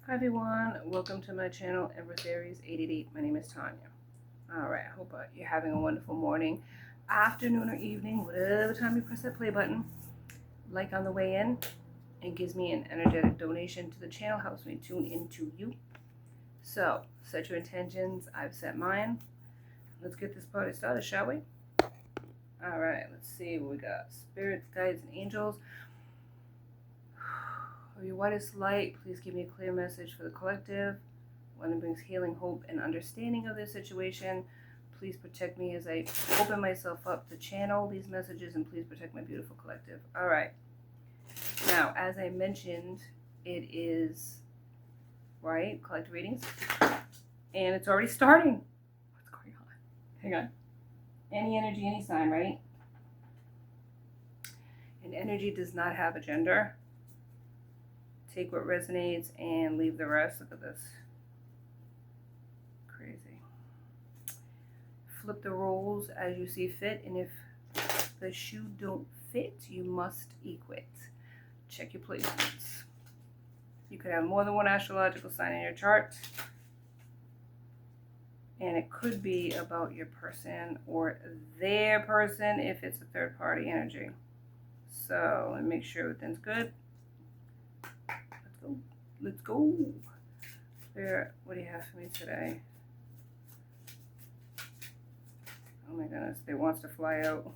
Hi everyone, welcome to my channel, Aries 888. My name is Tanya. Alright, I hope you're having a wonderful morning, afternoon, or evening, whatever time you press that play button. Like on the way in, it gives me an energetic donation to the channel, helps me tune into you. So, set your intentions, I've set mine. Let's get this party started, shall we? Alright, let's see what we got. Spirits, guides, and angels. Your whitest light, please give me a clear message for the collective. One that brings healing, hope, and understanding of this situation. Please protect me as I open myself up to channel these messages, and please protect my beautiful collective. All right. Now, as I mentioned, it is, right, collective readings, and it's already starting. What's going on? Hang on. Any energy, any sign, right? And energy does not have a gender. Take what resonates and leave the rest. Look at this. Crazy. Flip the roles as you see fit, and if the shoe don't fit, you must equip. Check your placements. You could have more than one astrological sign in your chart, and it could be about your person or their person if it's a third party energy. So let me make sure everything's good. Let's go. Spirit, what do you have for me today? Oh my goodness, it wants to fly out.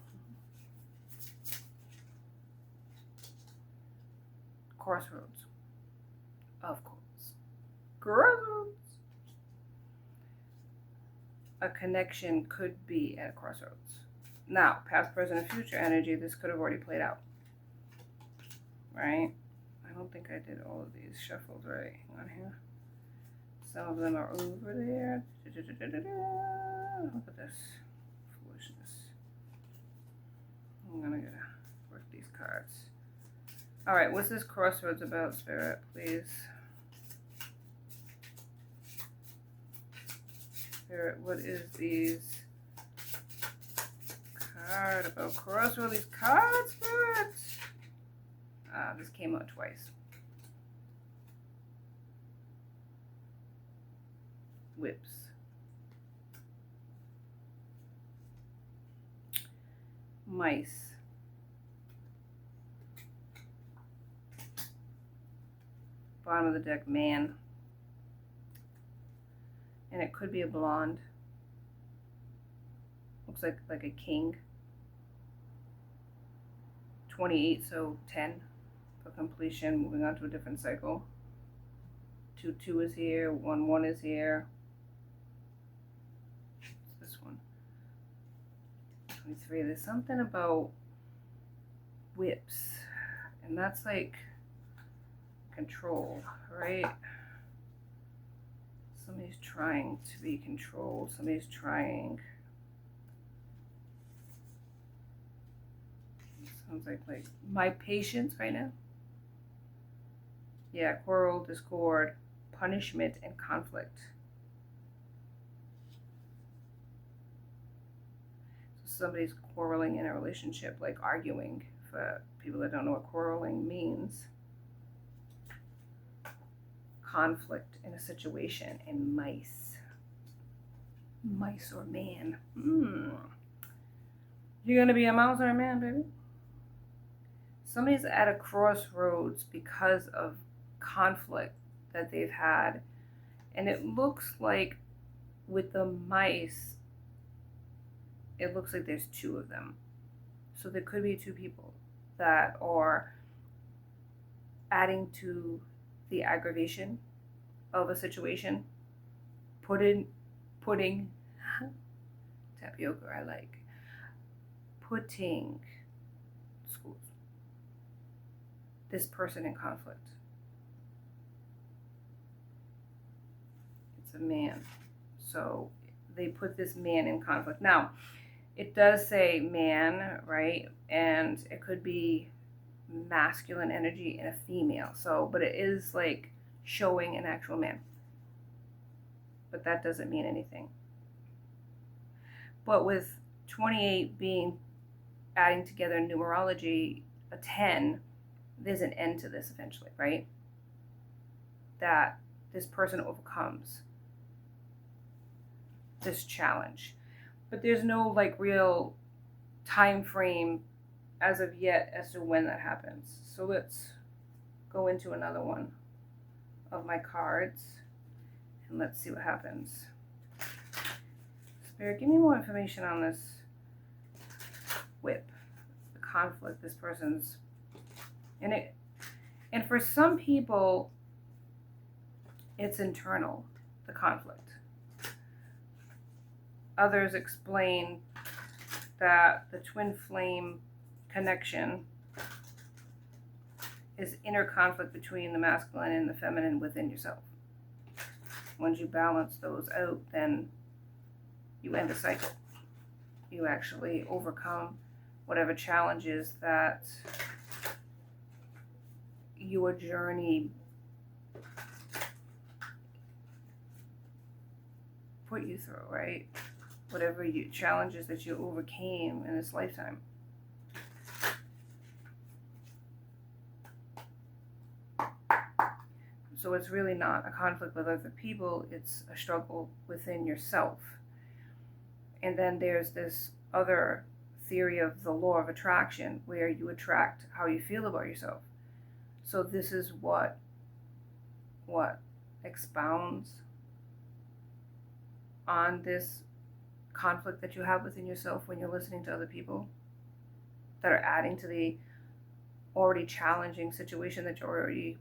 Crossroads. Of course. Crossroads. A connection could be at a crossroads. Now, past, present, and future energy, this could have already played out. Right? I don't think I did all of these shuffles right. Hang on here. Some of them are over there. Look at this foolishness. I'm gonna work these cards. All right, what's this crossroads about, Spirit, please? Spirit, what is these card about? Crossroads, these cards, Spirit? This came out twice. Whips. Mice. Bottom of the deck, man. And it could be a blonde. Looks like a king. 28, so 10 for completion. Moving on to a different cycle. 2 is here. 1 is here. What's this one? 23. There's something about whips, and that's like control, right? Somebody's trying to be controlled. Somebody's trying. Sounds like my patience right now. Yeah, quarrel, discord, punishment, and conflict. So somebody's quarreling in a relationship, like arguing. For people that don't know what quarreling means. Conflict in a situation, and mice. Mice or man. You're gonna be a mouse or a man, baby? Somebody's at a crossroads because of conflict that they've had, and it looks like with the mice, it looks like there's 2 of them. So there could be 2 people that are adding to the aggravation of a situation, putting tapioca, I like, putting schools, this person in conflict. It's a man, so they put this man in conflict. Now, it does say man, right? And it could be masculine energy in a female. So, but it is like showing an actual man. But that doesn't mean anything. But with 28 being, adding together numerology, a 10, there's an end to this eventually, right? That this person overcomes this challenge. But there's no like real time frame as of yet as to when that happens. So let's go into another one of my cards and let's see what happens. Spirit, give me more information on this whip, the conflict this person's and it. And for some people, it's internal, the conflict. Others explain that the twin flame connection is inner conflict between the masculine and the feminine within yourself. Once you balance those out, then you end a cycle. You actually overcome whatever challenges that your journey put you through, right? Whatever challenges that you overcame in this lifetime. So it's really not a conflict with other people, it's a struggle within yourself. And then there's this other theory of the law of attraction where you attract how you feel about yourself. So this is what expounds on this conflict that you have within yourself when you're listening to other people that are adding to the already challenging situation that you're already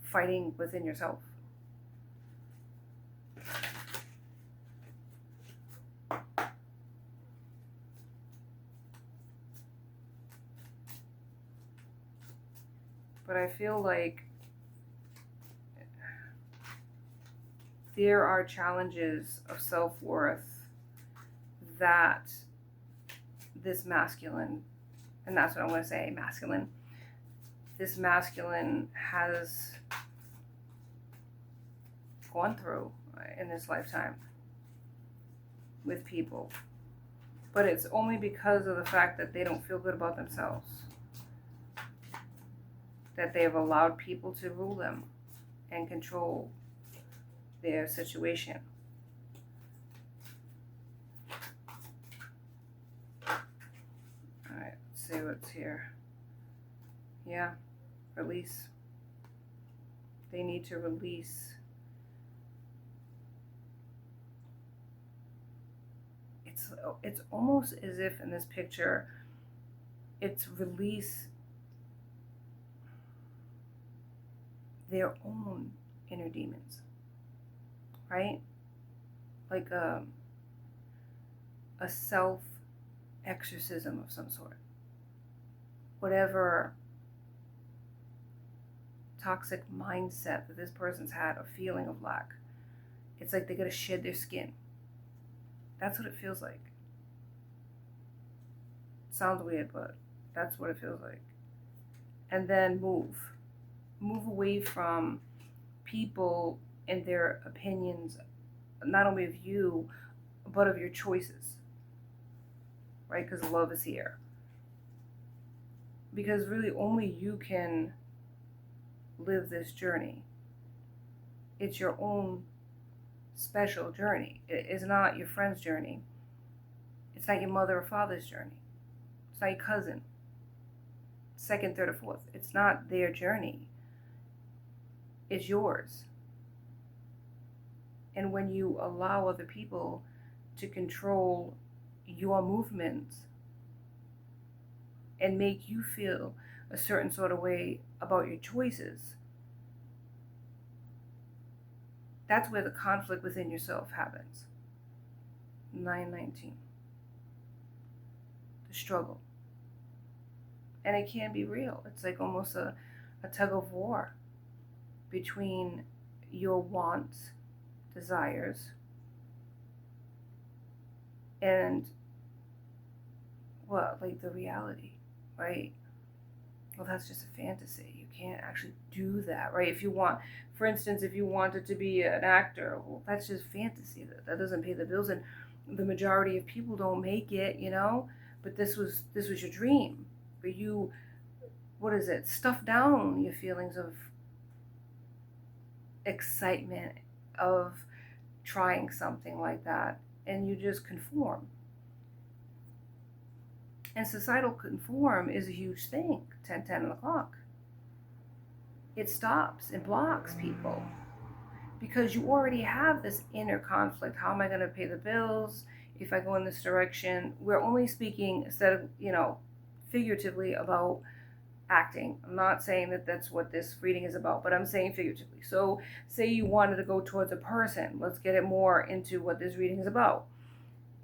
fighting within yourself. But I feel like there are challenges of self-worth that this masculine, and that's what I'm going to say, masculine, this masculine has gone through in this lifetime with people. But it's only because of the fact that they don't feel good about themselves, that they have allowed people to rule them and control their situation. Alright, let's see what's here. Yeah, release. They need to release. It's almost as if in this picture, it's release their own inner demons, right? Like a self exorcism of some sort. Whatever toxic mindset that this person's had, a feeling of lack, it's like they gotta shed their skin. That's what it feels like. It sounds weird, but that's what it feels like. And then move away from people and their opinions, not only of you, but of your choices, right? Because love is here. Because really only you can live this journey. It's your own special journey. It is not your friend's journey. It's not your mother or father's journey. It's not your cousin, second, third, or fourth. It's not their journey. It's yours. And when you allow other people to control your movements and make you feel a certain sort of way about your choices, that's where the conflict within yourself happens. 919. The struggle. And it can be real. It's like almost a tug of war between your wants, desires, and like the reality, right? Well, that's just a fantasy. You can't actually do that, right? If you want, for instance, if you wanted to be an actor, well, that's just fantasy. That doesn't pay the bills, and the majority of people don't make it, But this was your dream, but you, stuff down your feelings of excitement of trying something like that, and you just conform. And societal conform is a huge thing. 10 o'clock. It stops and blocks people because you already have this inner conflict. How am I going to pay the bills if I go in this direction? We're only speaking, instead of, figuratively about acting. I'm not saying that that's what this reading is about, but I'm saying figuratively. So say you wanted to go towards a person. Let's get it more into what this reading is about.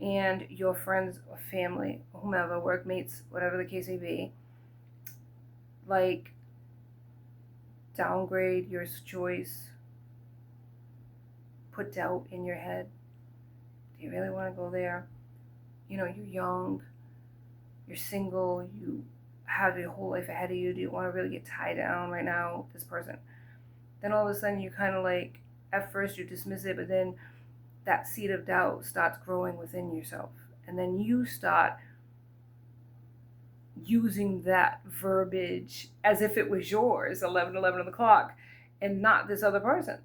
And your friends or family, whomever, workmates, whatever the case may be, like, downgrade your choice, put doubt in your head. Do you really want to go there? You're young, you're single, you have your whole life ahead of you. Do you want to really get tied down right now with this person? Then all of a sudden you kind of like, at first you dismiss it, but then that seed of doubt starts growing within yourself. And then you start using that verbiage as if it was yours, 11 on the clock, and not this other person's.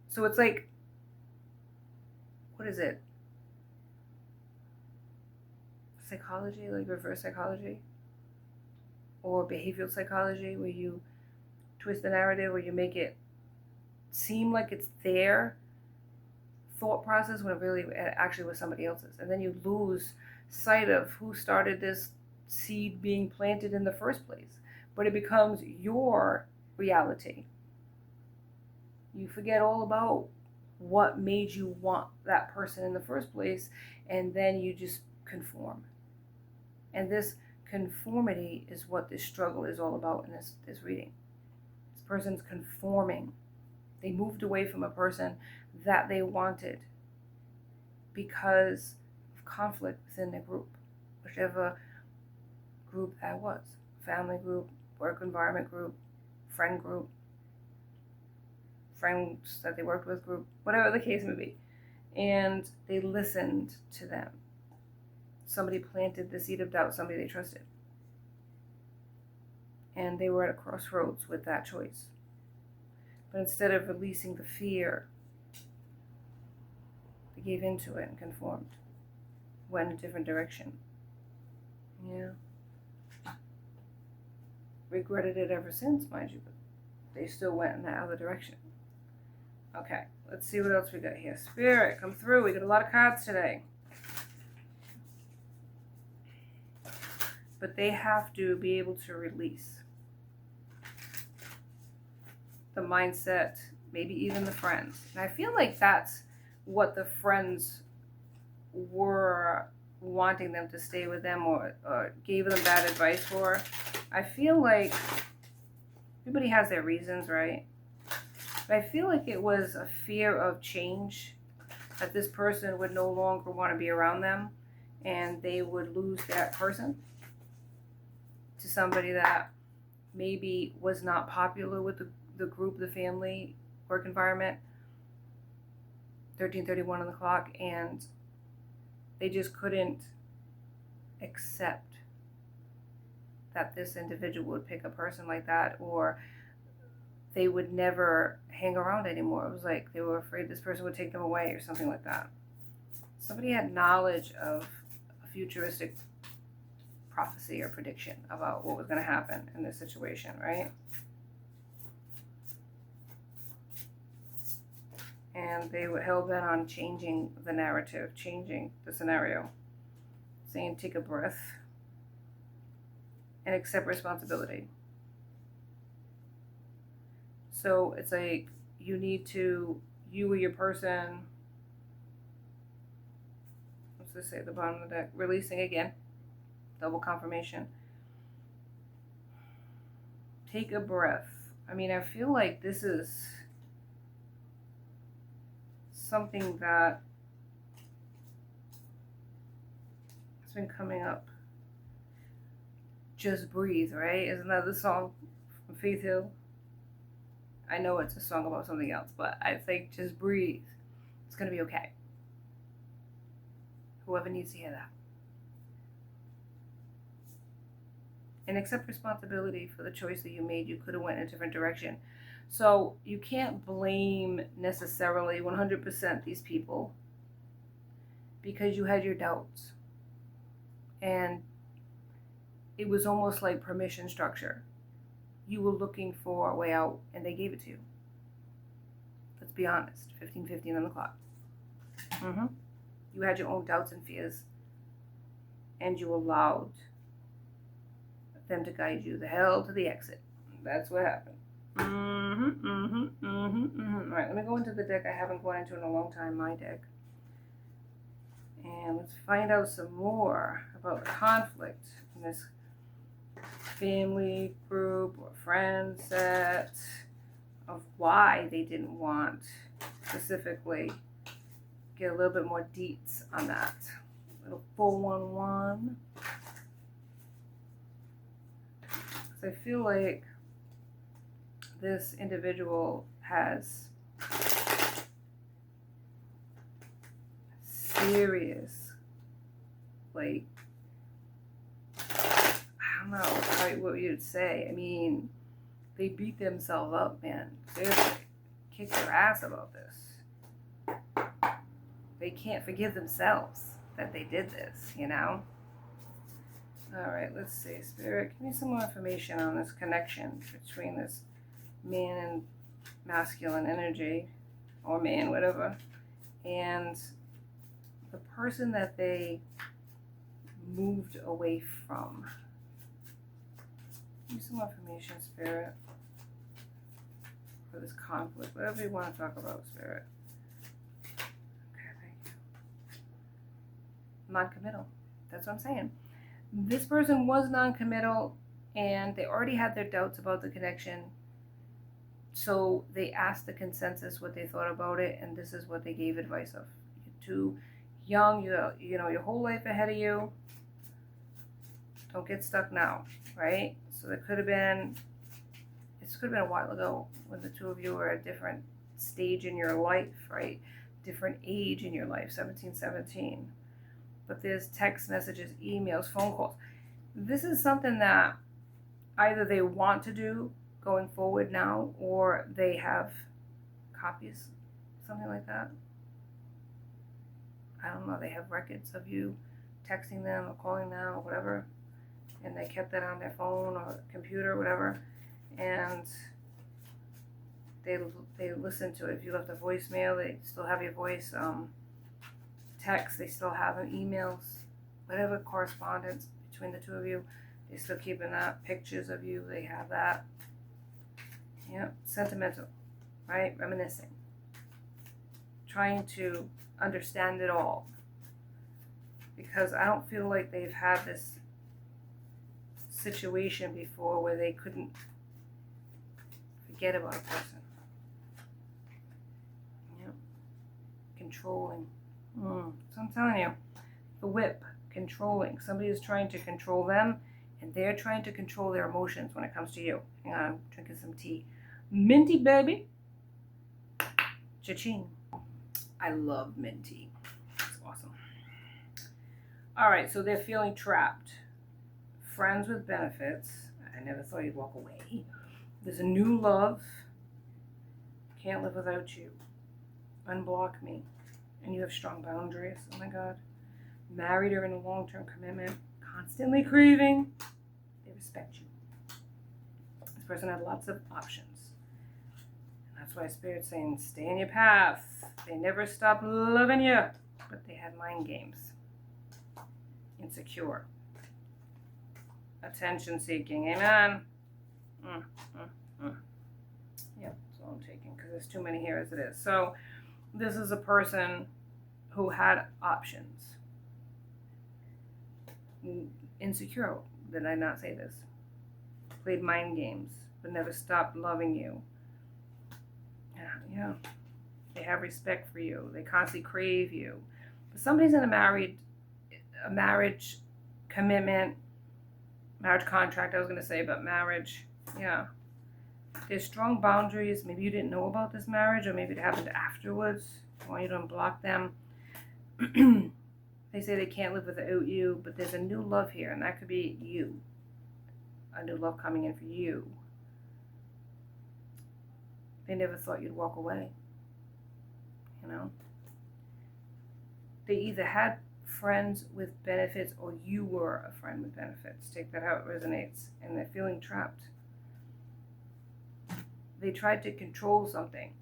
So it's like, what is it? Psychology, like reverse psychology? Or behavioral psychology, where you twist the narrative, where you make it seem like it's their thought process when it actually was somebody else's. And then you lose sight of who started this seed being planted in the first place. But it becomes your reality. You forget all about what made you want that person in the first place, and then you just conform. And this conformity is what this struggle is all about in this reading. This person's conforming. They moved away from a person that they wanted because of conflict within the group, whichever group that was. Family group, work environment group, friend group, friends that they worked with group, whatever the case may be. And they listened to them. Somebody planted the seed of doubt, somebody they trusted. And they were at a crossroads with that choice. But instead of releasing the fear, they gave into it and conformed. Went a different direction. Yeah. Regretted it ever since, mind you, but they still went in that other direction. Okay, let's see what else we got here. Spirit, come through. We got a lot of cards today. But they have to be able to release the mindset, maybe even the friends. And I feel like that's what the friends were wanting them to stay with them, or gave them bad advice for. I feel like everybody has their reasons, right? But I feel like it was a fear of change, that this person would no longer want to be around them, and they would lose that person to somebody that maybe was not popular with the group, the family, work environment. 13:31 on the clock, and they just couldn't accept that this individual would pick a person like that, or they would never hang around anymore. It was like they were afraid this person would take them away or something like that. Somebody had knowledge of a futuristic prophecy or prediction about what was going to happen in this situation, right? And they were hell-bent on changing the narrative, changing the scenario, saying take a breath and accept responsibility. So it's like you or your person, let's just say at the bottom of the deck, releasing again, double confirmation. Take a breath. I mean, I feel like this is something that has been coming up. Just breathe, right? Isn't that the song from Faith Hill? I know it's a song about something else, but I think just breathe. It's going to be okay. Whoever needs to hear that. And accept responsibility for the choice that you made. You could have went in a different direction. So you can't blame necessarily 100% these people, because you had your doubts. And it was almost like permission structure. You were looking for a way out and they gave it to you. Let's be honest. 15:15 on the clock. You had your own doubts and fears, and you allowed them to guide you the hell to the exit. That's what happened. All right, let me go into the deck I haven't gone into in a long time, my deck. And let's find out some more about the conflict in this family group or friend set, of why they didn't want specifically. Get a little bit more deets on that. Little 411. Because I feel like this individual has serious, like, I don't know what you'd say. I mean, they beat themselves up, man. Seriously. Kick their ass about this. They can't forgive themselves that they did this, you know? All right, let's see. Spirit, give me some more information on this connection between this man and masculine energy, or man, whatever, and the person that they moved away from. Give me some more information, Spirit, for this conflict. Whatever you want to talk about, Spirit. Okay, thank you. Non-committal. That's what I'm saying. This person was non-committal, and they already had their doubts about the connection. So they asked the consensus what they thought about it, and this is what they gave advice of. You're too young, you know your whole life ahead of you. Don't get stuck now, right? So this could have been a while ago when the two of you were at a different stage in your life, right? Different age in your life, 17. But there's text messages, emails, phone calls. This is something that either they want to do going forward now, or they have copies, something like that. I don't know, they have records of you texting them or calling them or whatever, and they kept that on their phone or computer or whatever, and they listen to it. If you left a voicemail, they still have your voice. Text, they still have them. Emails, whatever correspondence between the two of you, they're still keeping that. Pictures of you, they have that. Yeah, sentimental, right? Reminiscing. Trying to understand it all. Because I don't feel like they've had this situation before where they couldn't forget about a person. Yeah. Controlling. So I'm telling you, the whip, controlling. Somebody is trying to control them, and they're trying to control their emotions when it comes to you. Hang on, I'm drinking some tea. Minty, baby. Cha-ching. I love mint tea. It's awesome. All right, so they're feeling trapped. Friends with benefits. I never thought you'd walk away. There's a new love. Can't live without you. Unblock me. And you have strong boundaries. Oh my God. Married or in a long-term commitment. Constantly craving. They respect you. This person had lots of options. And that's why Spirit's saying, stay in your path. They never stop loving you. But they had mind games. Insecure. Attention seeking. Amen. Yeah, that's all I'm taking, because there's too many here as it is. So this is a person who had options. Insecure, did I not say this? Played mind games, but never stopped loving you. Yeah. They have respect for you. They constantly crave you. But somebody's in a marriage commitment, marriage contract, I was going to say, but marriage, yeah. There's strong boundaries. Maybe you didn't know about this marriage, or maybe it happened afterwards. I want you to unblock them. They say they can't live without you, but there's a new love here, and that could be you. A new love coming in for you. They never thought you'd walk away, you know? They either had friends with benefits or you were a friend with benefits. Take that how it resonates. And they're feeling trapped. They tried to control something.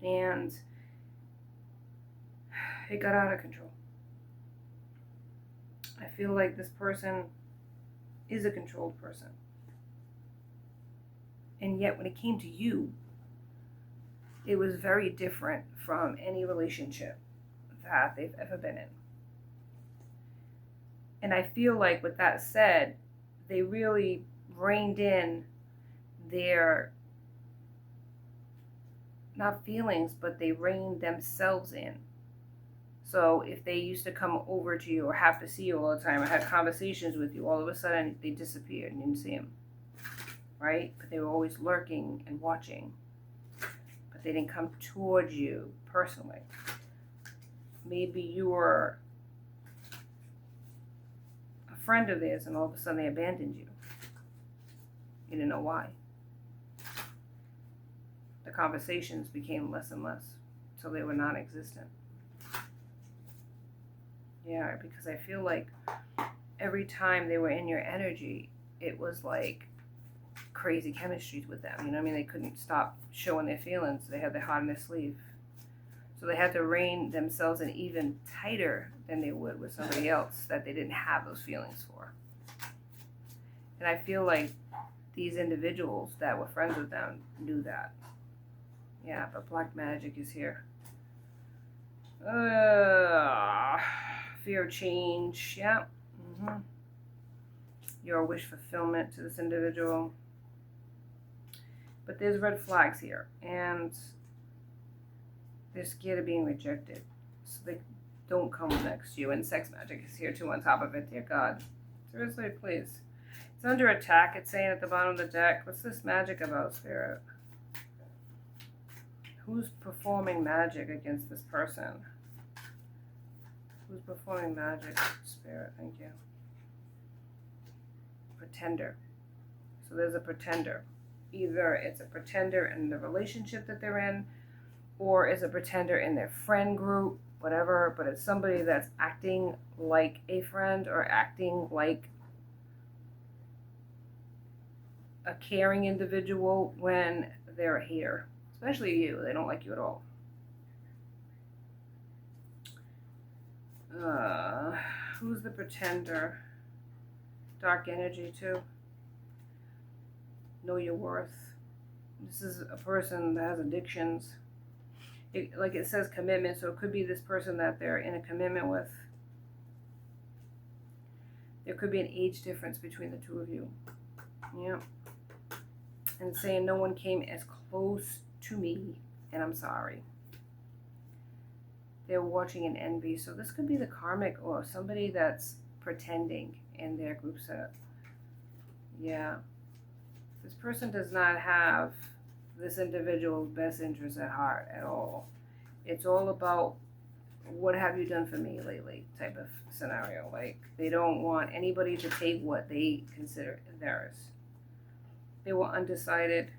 And it got out of control. I feel like this person is a controlled person. And yet when it came to you, it was very different from any relationship that they've ever been in. And I feel like with that said, they really reined in their, not feelings, but they reined themselves in. So if they used to come over to you or have to see you all the time or had conversations with you, all of a sudden they disappeared and you didn't see them, right? But they were always lurking and watching, but they didn't come towards you personally. Maybe you were a friend of theirs and all of a sudden they abandoned you. You didn't know why. The conversations became less and less until they were non-existent. Yeah, because I feel like every time they were in your energy, it was like crazy chemistry with them. You know what I mean? They couldn't stop showing their feelings. They had their heart in their sleeve. So they had to rein themselves in even tighter than they would with somebody else that they didn't have those feelings for. And I feel like these individuals that were friends with them knew that. Yeah, but black magic is here. Fear of change. Yeah. Your wish fulfillment to this individual. But there's red flags here. And they're scared of being rejected. So they don't come next to you. And sex magic is here too on top of it. Dear God. Seriously, please. It's under attack. It's saying at the bottom of the deck. What's this magic about, Spirit? Who's performing magic against this person? Who's performing magic? Spirit, thank you. Pretender. So there's a pretender. Either it's a pretender in the relationship that they're in, or it's a pretender in their friend group, whatever, but it's somebody that's acting like a friend or acting like a caring individual when they're a hater. Especially you. They don't like you at all. Who's the pretender? Dark energy too. Know your worth. This is a person that has addictions. Like it says commitment, so it could be this person that they're in a commitment with. There could be an age difference between the two of you. Yeah. And saying no one came as close to me, and I'm sorry. They're watching in envy. So this could be the karmic or somebody that's pretending in their group set. Yeah. This person does not have this individual's best interest at heart at all. It's all about what have you done for me lately type of scenario. Like they don't want anybody to take what they consider theirs. They were undecided,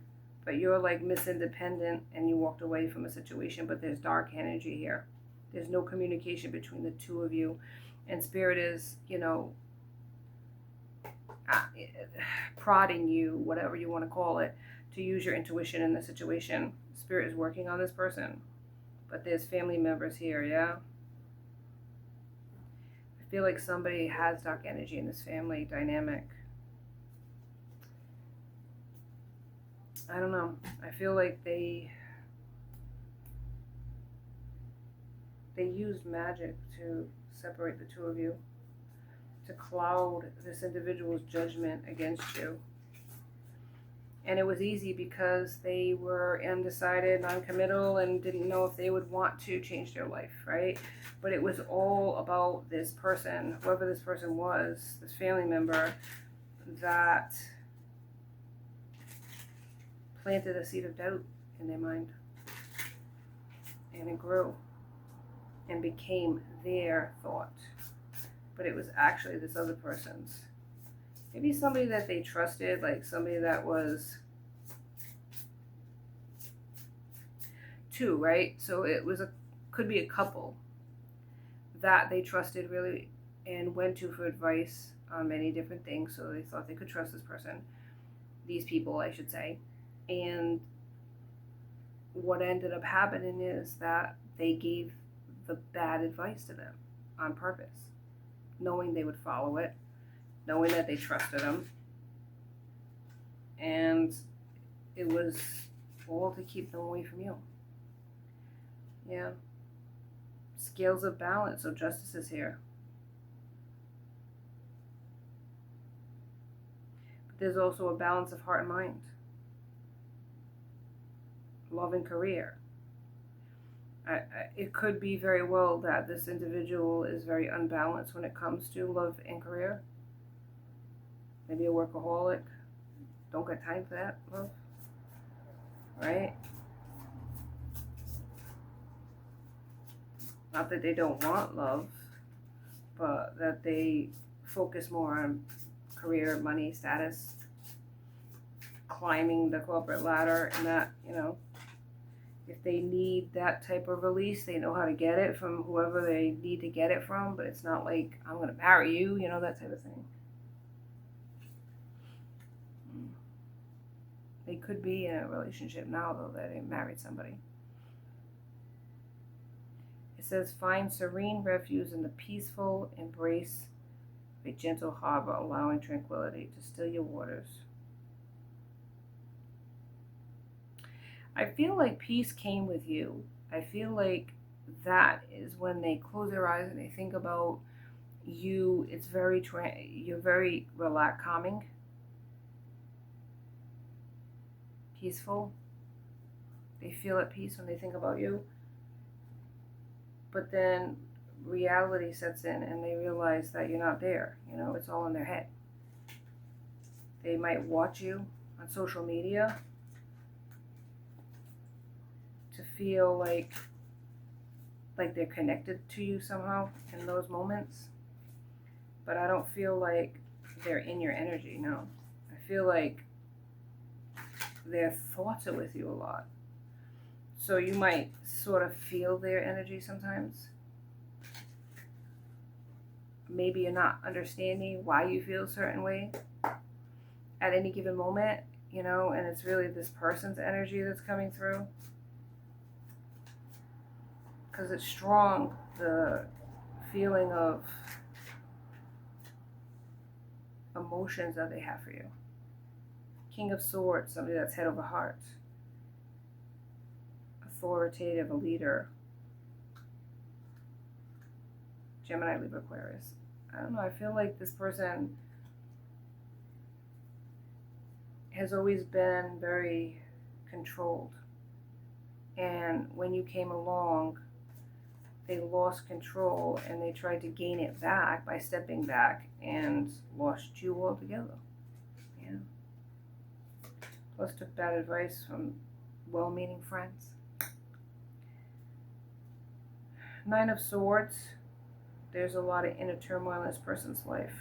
but you're like Miss Independent and you walked away from a situation, but there's dark energy here. There's no communication between the two of you. And Spirit is, prodding you, whatever you want to call it, to use your intuition in the situation. Spirit is working on this person. But there's family members here, yeah? I feel like somebody has dark energy in this family dynamic. I don't know. I feel like they used magic to separate the two of you, to cloud this individual's judgment against you. And it was easy because they were undecided, non-committal, and didn't know if they would want to change their life, right? But it was all about this person, whoever this person was, this family member, that planted a seed of doubt in their mind. And it grew and became their thought. But it was actually this other person's. Maybe somebody that they trusted, like somebody that was two, right? So it was could be a couple that they trusted really and went to for advice on many different things. So they thought they could trust this person, these people, I should say. And what ended up happening is that they gave the bad advice to them on purpose, knowing they would follow it, knowing that they trusted them. And it was all to keep them away from you. Yeah. Scales of balance. So justice is here. But there's also a balance of heart and mind. Love and career. It could be very well that this individual is very unbalanced when it comes to love and career. Maybe a workaholic. Don't get time for that love. Right? Not that they don't want love, but that they focus more on career, money, status, climbing the corporate ladder, and that, if they need that type of release, they know how to get it from whoever they need to get it from, but it's not like, I'm going to marry you, that type of thing. They could be in a relationship now, though, that they married somebody. It says, find serene refuge in the peaceful embrace of a gentle harbor, allowing tranquility to still your waters. I feel like peace came with you. I feel like that is when they close their eyes and they think about you. It's you're very relaxed, calming, peaceful. They feel at peace when they think about you. But then reality sets in and they realize that you're not there. It's all in their head. They might watch you on social media to feel like they're connected to you somehow in those moments. But I don't feel like they're in your energy, no. I feel like their thoughts are with you a lot. So you might sort of feel their energy sometimes. Maybe you're not understanding why you feel a certain way at any given moment, and it's really this person's energy that's coming through. Because it's strong, the feeling of emotions that they have for you. King of Swords, somebody that's head over heart. Authoritative, a leader. Gemini, Libra, Aquarius. I don't know, I feel like this person has always been very controlled. And when you came along, they lost control and they tried to gain it back by stepping back and lost you altogether. Yeah. Plus took bad advice from well-meaning friends. Nine of Swords. There's a lot of inner turmoil in this person's life.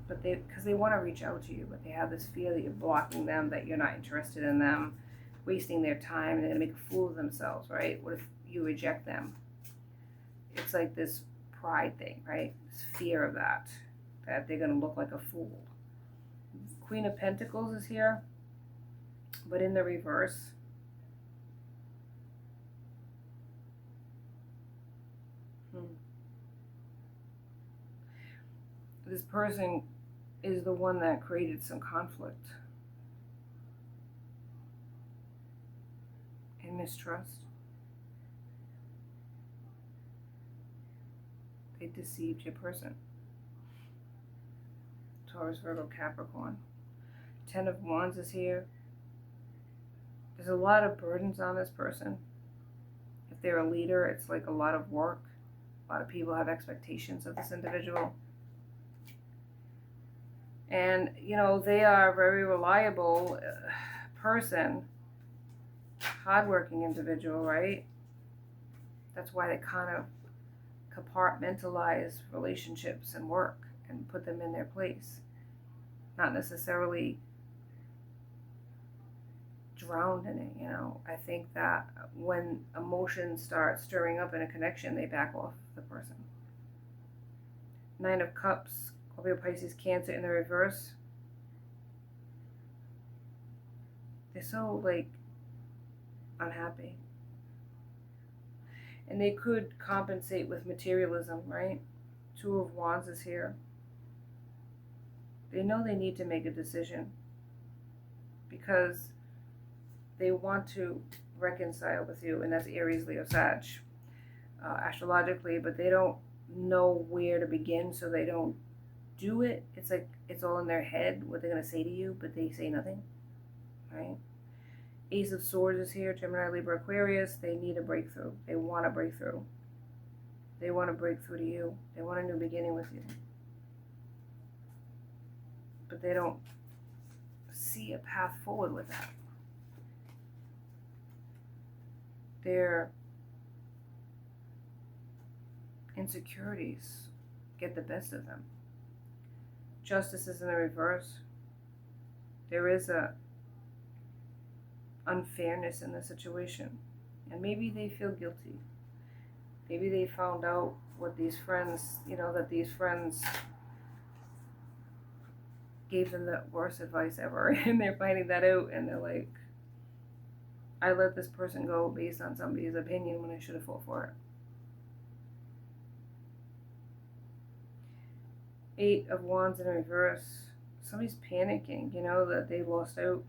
But because they want to reach out to you, but they have this fear that you're blocking them, that you're not interested in them, wasting their time, and they're going to make a fool of themselves, right? What if you reject them? It's like this pride thing, right? This fear of that they're going to look like a fool. Queen of Pentacles is here, but in the reverse. This person is the one that created some conflict and mistrust. They deceived your person. Taurus, Virgo, Capricorn. 10 of Wands is here. There's a lot of burdens on this person. If they're a leader, it's like a lot of work. A lot of people have expectations of this individual. And, they are a very reliable person, hardworking individual, right? That's why they kind of compartmentalize relationships and work and put them in their place. Not necessarily drowned in it, I think that when emotions start stirring up in a connection, they back off the person. Nine of Cups, Scorpio, Pisces, Cancer in the reverse. They're so, like, unhappy. And they could compensate with materialism, right? Two of Wands is here. They know they need to make a decision because they want to reconcile with you, and that's Aries, Leo, Sag, astrologically, but they don't know where to begin, so they don't do it. It's like it's all in their head what they're going to say to you, but they say nothing, right? Ace of Swords is here, Gemini, Libra, Aquarius. They need a breakthrough. They want a breakthrough. They want to break through to you. They want a new beginning with you. But they don't see a path forward with that. Their insecurities get the best of them. Justice is in the reverse. There is a unfairness in the situation, and maybe they feel guilty. Maybe they found out what these friends, that these friends gave them the worst advice ever, and they're finding that out, and they're like, I let this person go based on somebody's opinion when I should have fought for it. Eight of Wands in reverse. Somebody's panicking, that they lost out.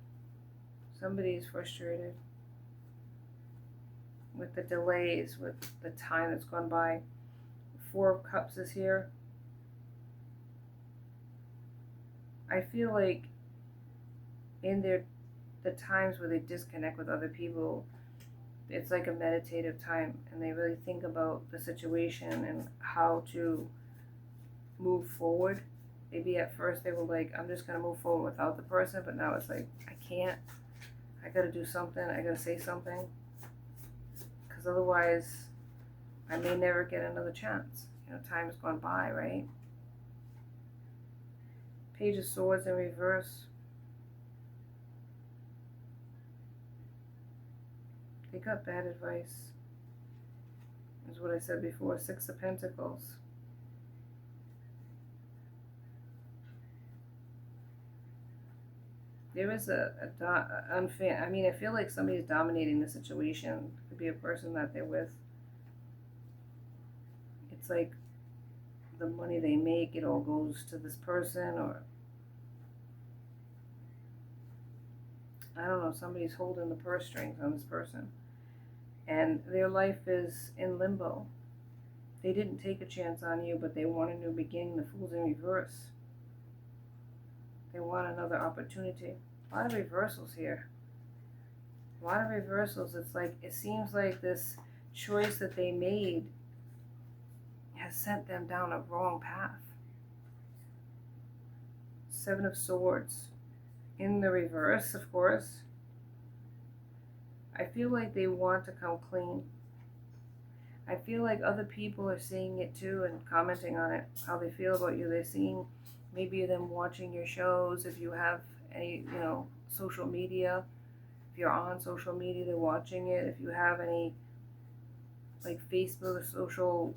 Somebody's frustrated with the delays, with the time that's gone by. Four of Cups is here. I feel like in the times where they disconnect with other people, it's like a meditative time, and they really think about the situation and how to move forward. Maybe at first they were like, I'm just going to move forward without the person, but now it's like, I can't. I got to do something. I got to say something, because otherwise I may never get another chance. Time has gone by, right? Page of Swords in reverse. They got bad advice, is what I said before. Six of Pentacles. There is unfair, I feel like somebody's dominating the situation. It could be a person that they're with. It's like the money they make, it all goes to this person, or I don't know, somebody's holding the purse strings on this person. And their life is in limbo. They didn't take a chance on you, but they want a new beginning. The Fool's in reverse. They want another opportunity. A lot of reversals here. A lot of reversals. It's like, it seems like this choice that they made has sent them down a wrong path. Seven of Swords. In the reverse, of course. I feel like they want to come clean. I feel like other people are seeing it too and commenting on it, how they feel about you. They're seeing maybe them watching your shows. If you have any, social media, if you're on social media, they're watching it. If you have any, like, Facebook or social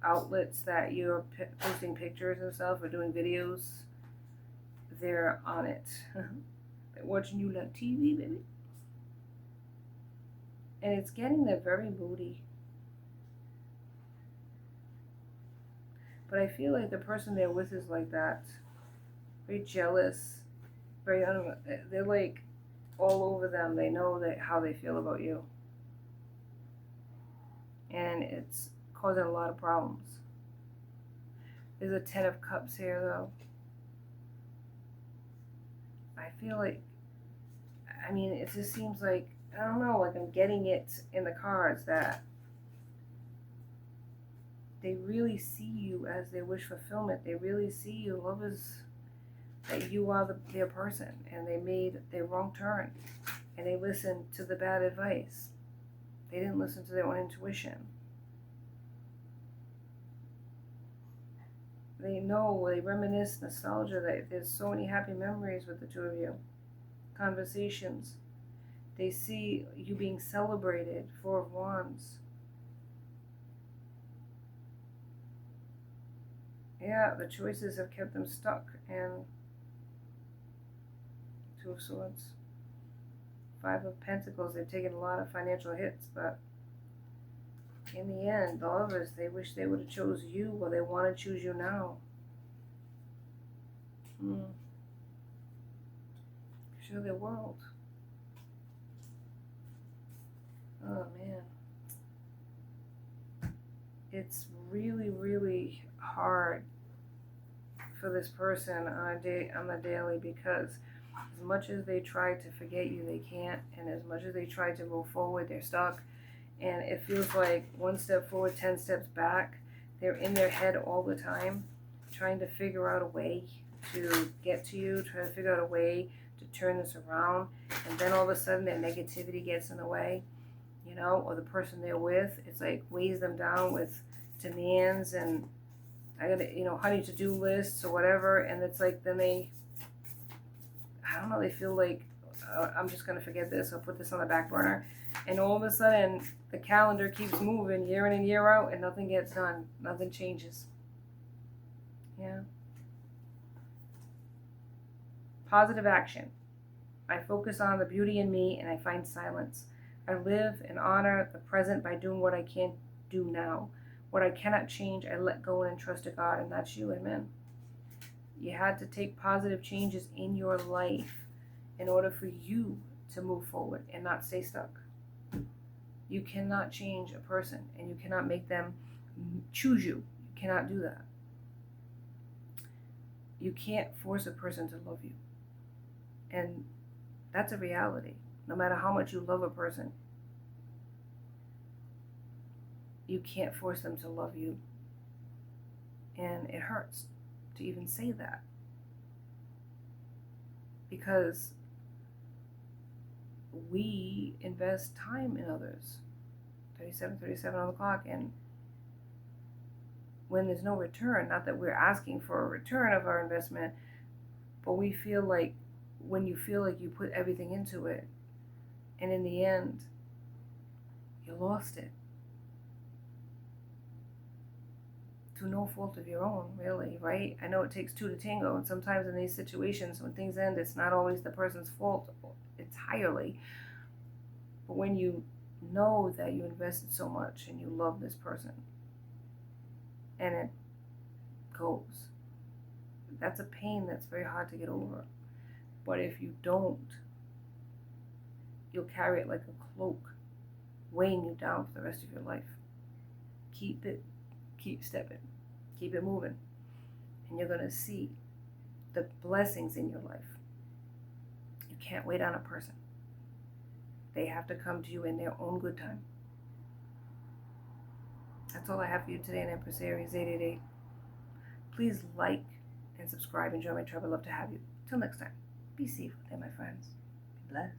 outlets that you're posting pictures and stuff or doing videos, they're on it. They're watching you like TV, baby. And it's getting them very moody. But I feel like the person they're with is like that. Very jealous. They're like all over them. They know how they feel about you. And it's causing a lot of problems. There's a Ten of Cups here, though. I feel like, it just seems like, I don't know, like I'm getting it in the cards that they really see you as their wish fulfillment. They really see you. Love is that you are their person, and they made their wrong turn, and they listened to the bad advice. They didn't listen to their own intuition. They know, they reminisce, nostalgia, that there's so many happy memories with the two of you. Conversations. They see you being celebrated. Four of Wands. Yeah, the choices have kept them stuck. And Two of Swords. Five of Pentacles. They've taken a lot of financial hits, but in the end, the lovers, they wish they would have chose you, or they want to choose you now. Show their world. Oh man, it's really, really hard for this person on the daily, because as much as they try to forget you, they can't, and as much as they try to move forward, they're stuck. And it feels like one step forward, 10 steps back. They're in their head all the time, trying to figure out a way to get to you, trying to figure out a way to turn this around. And then all of a sudden, their negativity gets in the way, you know, or the person they're with, it's like weighs them down with demands and I gotta, you know, honey to-do lists or whatever. And it's like, then I don't know, they feel like, I'm just gonna forget this, I'll put this on the back burner. And all of a sudden, the calendar keeps moving year in and year out, and nothing gets done. Nothing changes. Yeah. Positive action. I focus on the beauty in me, and I find silence. I live and honor the present by doing what I can do now. What I cannot change, I let go and entrust to God, and that's you, amen. You had to take positive changes in your life in order for you to move forward and not stay stuck. You cannot change a person, and you cannot make them choose you. You cannot do that. You can't force a person to love you. And that's a reality. No matter how much you love a person, you can't force them to love you. And it hurts to even say that, because we invest time in others. 37 on the clock, and when there's no return, not that we're asking for a return of our investment, but we feel like when you feel like you put everything into it, and in the end, you lost it. To no fault of your own, really, right? I know it takes two to tango, and sometimes in these situations, when things end, it's not always the person's fault entirely. But when you know that you invested so much and you love this person, and it goes, that's a pain that's very hard to get over. But if you don't, you'll carry it like a cloak, weighing you down for the rest of your life. Keep stepping, keep it moving, and you're going to see the blessings in your life. You can't wait on a person. They have to come to you in their own good time. That's all I have for you today on Empress Aries 888. Please like and subscribe and join my tribe. I'd love to have you. Till next time, be safe out there, my friends. Be blessed.